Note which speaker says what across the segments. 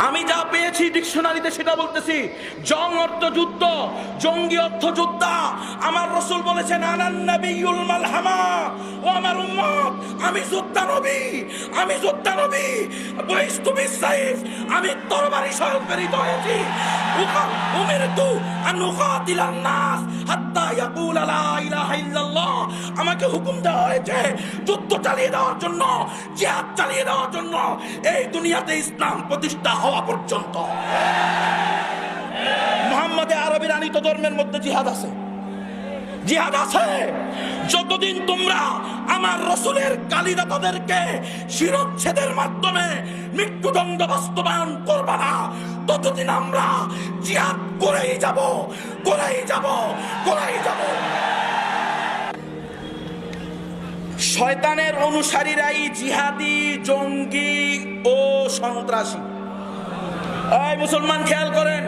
Speaker 1: আমি যা পেয়েছি ডিকশনারিতে সেটা বলতেছি। জং অর্থ যুদ্ধ, জঙ্গি অর্থ যোদ্ধা। আমার রাসূল বলেছেন আনান নাবিয়ুল মালহামা, ও আমার উম্মত আমি যোদ্ধা নবী, আমি যোদ্ধা নবী। বুইস্তু বিসাইফ, আমি তরবারি সহ প্রেরিত হয়েছি। উমিরতু আন উকাতিলান নাস হাত্তা ইয়াকুল লা ইলাহা ইল্লাল্লাহ, আমাকে হুকুম দেওয়া হয়েছে যুদ্ধ চালিয়ে দেওয়ার জন্য, জিহাদ চালিয়ে দেওয়ার জন্য, এই দুনিয়াতে ইসলাম প্রতিষ্ঠা হওয়া পর্যন্ত। মুহাম্মদে আরবীর আনীত ধর্মের মধ্যে জিহাদ আছে, জিহাদ আছে। যতদিন তোমরা আমার রাসূলের গালিদাতাদেরকে শিরচ্ছেদের মাধ্যমে মৃত্যুদণ্ড বাস্তবায়ন করবে না, ততদিন আমরা জিহাদ করেই যাব, করেই যাব, করেই যাব। শয়তানের অনুসারীরাই জিহাদি, জঙ্গি ও সন্ত্রাসী। এই মুসলমান খেয়াল করেন,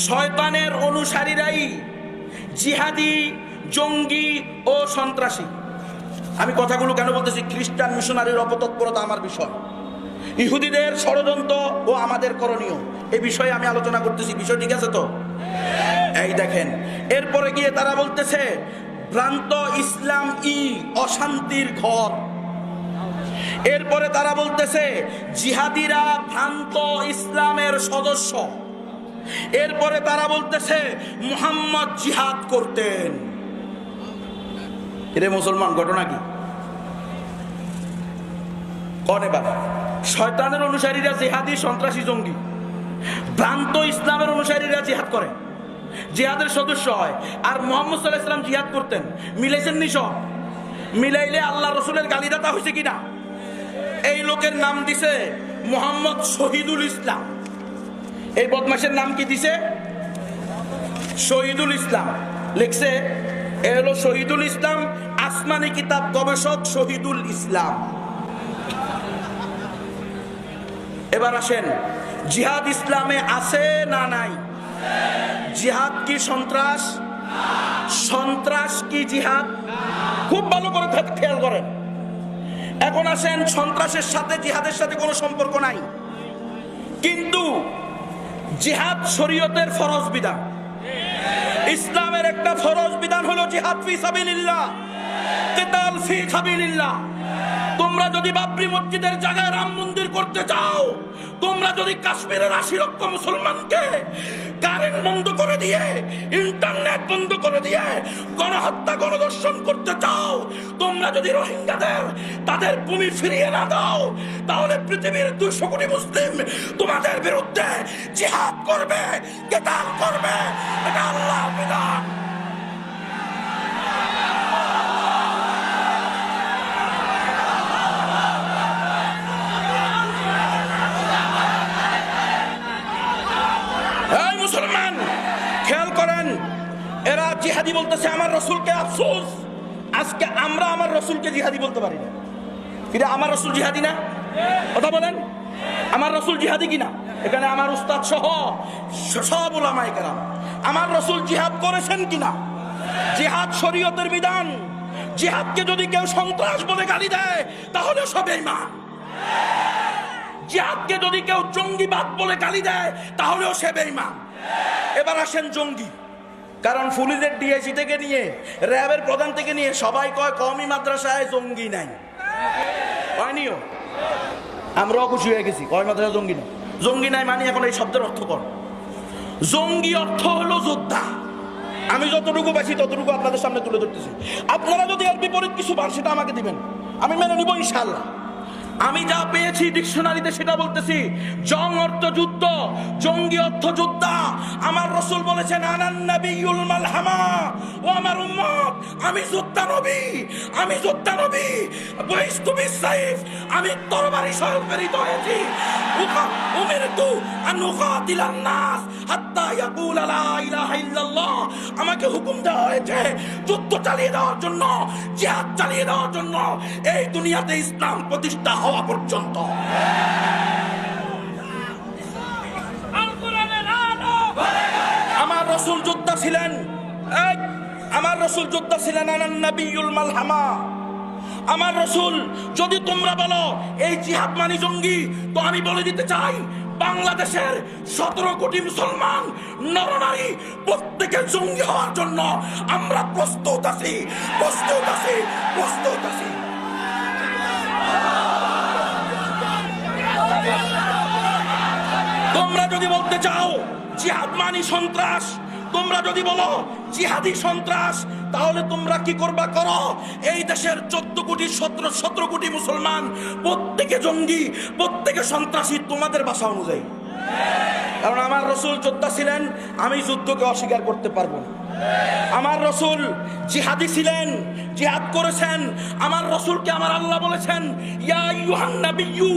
Speaker 1: শয়তানের অনুসারীরাই জিহাদি, জঙ্গি ও সন্ত্রাসী। আমি কথাগুলো কেন বলতেছি? খ্রিস্টান মিশনারির অপতৎপরতা আমার বিষয়, ইহুদিদের ষড়যন্ত্র ও আমাদের করণীয়, এই বিষয়ে আমি আলোচনা করতেছি। বিষয় ঠিক আছে তো? এই দেখেন, এরপরে গিয়ে তারা বলতেছে ভ্রান্ত ইসলাম অশান্তির ঘর। এরপরে তারা বলতেছে জিহাদিরা ভ্রান্ত ইসলামের সদস্য। এরপরে তারা বলতেছে মুহাম্মদ জিহাদ করতেন। এরে মুসলমান, ঘটনা কি? কনেবার শয়তানের অনুসারীরা জিহাদি, সন্ত্রাসী, জঙ্গি। ভ্রান্ত ইসলামের অনুসারীরা জিহাদ করে, জিহাদের সদস্য হয়। আর মুহাম্মদ সাল্লাল্লাহু আলাইহি ওয়াসাল্লাম জিহাদ করতেন। মিলাইছেন নি সব? মিলাইলে আল্লাহ রসুলের গালিদাতা হয়েছে কিনা? এই লোকের নাম দিছে মুহাম্মদ শহীদুল ইসলাম। এই বদমাশের নাম কি দিছে? শহীদুল ইসলাম লিখছে। এ হলো শহীদুল ইসলাম, আসমানি কিতাব গবেষক শহীদুল ইসলাম। এবার আসেন, জিহাদ ইসলামে আছে না নাই? জিহাদ কি সন্ত্রাস? সন্ত্রাস কি জিহাদ? খুব ভালো করে খেয়াল করেন। এখন আসেন, সন্ত্রাসের সাথে জিহাদের সাথে কোনো সম্পর্ক নাই, কিন্তু জিহাদ শরীয়তের ফরজ বিধান। ইসলামের একটা ফরজ বিধান হলো জিহাদ ফি সাবিলিল্লাহ, কিতাল ফি সাবিলিল্লাহ। তোমরা যদি বাবরি মসজিদের জায়গায় রাম মন্দির করতে চাও, তোমরা যদি কাশ্মীরের ৮০ লক্ষ মুসলমানকে কারেন্ট বন্ধ করে দিয়ে, ইন্টারনেট বন্ধ করে দিয়ে গণহত্যা, গণধর্ষণ করতে চাও, তোমরা যদি রোহিঙ্গাদের তাদের ভূমি ফিরিয়ে না দাও, তাহলে পৃথিবীর ২০০ কোটি মুসলিম তোমাদের বিরুদ্ধে জিহাদ করবে, কিতাল করবে। এটা আল্লাহর বিধান। মুসলমান খেয়াল করেন, এরা জিহাদি বলতেছে আমার রাসূলকে। আফসোস, আজকে আমরা আমার রাসূলকে জিহাদি বলতে পারি না। কিন্তু আমার রাসূল জিহাদি না? কথা বলেন, আমার রাসূল জিহাদি কিনা? এখানে আমার উস্তাদ সহ সব উলামায়ে কেরাম, আমার রাসূল জিহাদ করেছেন কিনা? জিহাদ শরীয়তের বিধান। জিহাদকে যদি কেউ সন্ত্রাস বলে গালি দেয়, তাহলে সব বেঈমান। জিহাদকে যদি কেউ জঙ্গিবাদ বলে গালি দেয়, তাহলেও সে বেঈমান। এবার আসেন জঙ্গি। কারণ পুলিশের ডিআইজি থেকে নিয়ে র্যাবের প্রধান থেকে নিয়ে সবাই কয় কওমি মাদ্রাসায় জঙ্গি নাই। হয়নিও? আমরাও খুশি হয়ে গেছি, কওমি মাদ্রাসায় জঙ্গি নাই। জঙ্গি নাই মানে এখন এই শব্দের অর্থ কর। জঙ্গি অর্থ হলো যোদ্ধা। আমি যতটুকু পাইছি ততটুকু আপনাদের সামনে তুলে ধরতেছি। আপনারা যদি এর বিপরীত কিছু পান, সেটা আমাকে দিবেন, আমি মেনে নিব ইনশাআল্লাহ। আমি যা পেয়েছি ডিকশনারিতে সেটা বলতেছি। জং অর্থ যুদ্ধ, জঙ্গি অর্থ যোদ্ধা। আমার রাসূল বলেছেন আনান নাবিয়ুল মালহামা, ও আমার উম্মত আমি যোদ্ধা নবী, আমি যোদ্ধা নবী। বুইস্তু বিসাইফ, আমি তরবারি সহ প্রেরিত হয়েছি। উমিরতু আন উকাতিলান নাস হাত্তা ইয়াকুল লা ইলাহা ইল্লাল্লাহ, আমাকে হুকুম দেওয়া হয়েছে যুদ্ধ চালিয়ে দেওয়ার জন্য, জিহাদ চালিয়ে দেওয়ার জন্য, এই দুনিয়াতে ইসলাম প্রতিষ্ঠা হওয়া পর্যন্ত। আমার রাসূল যোদ্ধা ছিলেন। আমার রাসূল যোদ্ধা ছিলেন আনান নাবিয়ুল মালহামা। আমার রাসূল, যদি তোমরা বলো এই জিহাদ মানে জঙ্গি, তো আমি বলে দিতে চাই বাংলাদেশের 17 কোটি মুসলমান নরনারী প্রত্যেকে জঙ্গি হওয়ার জন্য আমরা প্রস্তুত আছি, প্রস্তুত আছি, প্রস্তুত আছি। তোমরা যদি বলতে চাও জিহাদ মানি সন্ত্রাস, তোমরা যদি বলো জিহাদি সন্ত্রাস, তাহলে তোমরা কি করবা করো। এই দেশের 14 কোটি 17 কোটি মুসলমান প্রত্যেকে জঙ্গি, প্রত্যেকে সন্ত্রাসী তোমাদের ভাষা অনুযায়ী। কারণ আমার রসুল যোদ্ধা ছিলেন, আমি যুদ্ধকে অস্বীকার করতে পারবো না। আমার রসুল জিহাদি ছিলেন, জিহাদ করেছেন। আমার রসুলকে আমার আল্লাহ বলেছেন, ইয়া আইয়ুহান নাবিয়্যু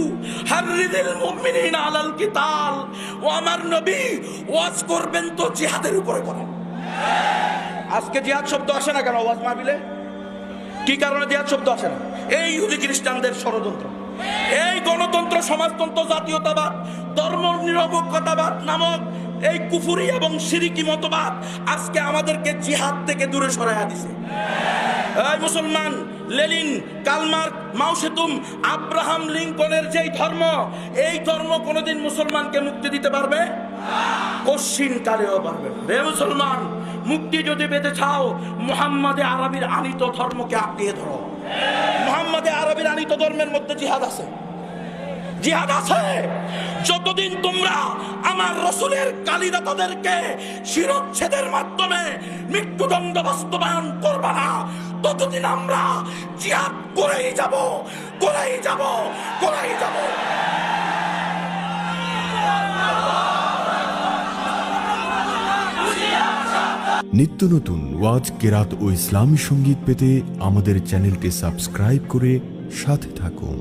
Speaker 1: হাররিদিল মুমিনিনা আলাল কিতাল। ও আমার নবী, ওয়াজ করবেন তো জিহাদের উপরে করেন। আজকে জিহাদ শব্দ আসে না কেন ওয়াজ মাহফিলে? কি কারণে জিহাদ শব্দ আসে না? এই ইহুদি খ্রিস্টানদের ষড়যন্ত্র, এই গণতন্ত্র, সমাজতন্ত্র, জাতীয়তাবাদ, ধর্ম নিরপেক্ষতাবাদ নামক এই কুফরি এবং শিরিকি মতবাদ আজকে আমাদেরকে জিহাদ থেকে দূরে সরাইয়া দিছে। এই মুসলমান, লেনিন, কার্ল মার্কস, মাও সেতুং, আব্রাহাম লিঙ্কনের যেই ধর্ম, এই ধর্ম কোনোদিন মুসলমানকে মুক্তি দিতে পারবে? কশিন কালেও পারবে না। রে মুসলমান, মুক্তি যদি পেতে চাও, মুহাম্মাদে আরবির আনিত ধর্মকে আঁকড়িয়ে ধরো। মুহাম্মাদে আরবির আনিত ধর্মের মধ্যে জিহাদ আছে, জিহাদ আছে। যতদিন তোমরা আমার রসুলের কালিদাতাদেরকে শিরচ্ছেদের মাধ্যমে মৃত্যুদণ্ড বাস্তবায়ন করবা না, ততদিন আমরা জিহাদ করেই যাব, করেই যাব, করেই যাব।
Speaker 2: নিত্য নতুন ওয়াজ, কেরাত ও ইসলামী সঙ্গীত পেতে আমাদের চ্যানেলটি সাবস্ক্রাইব করে সাথে থাকুন।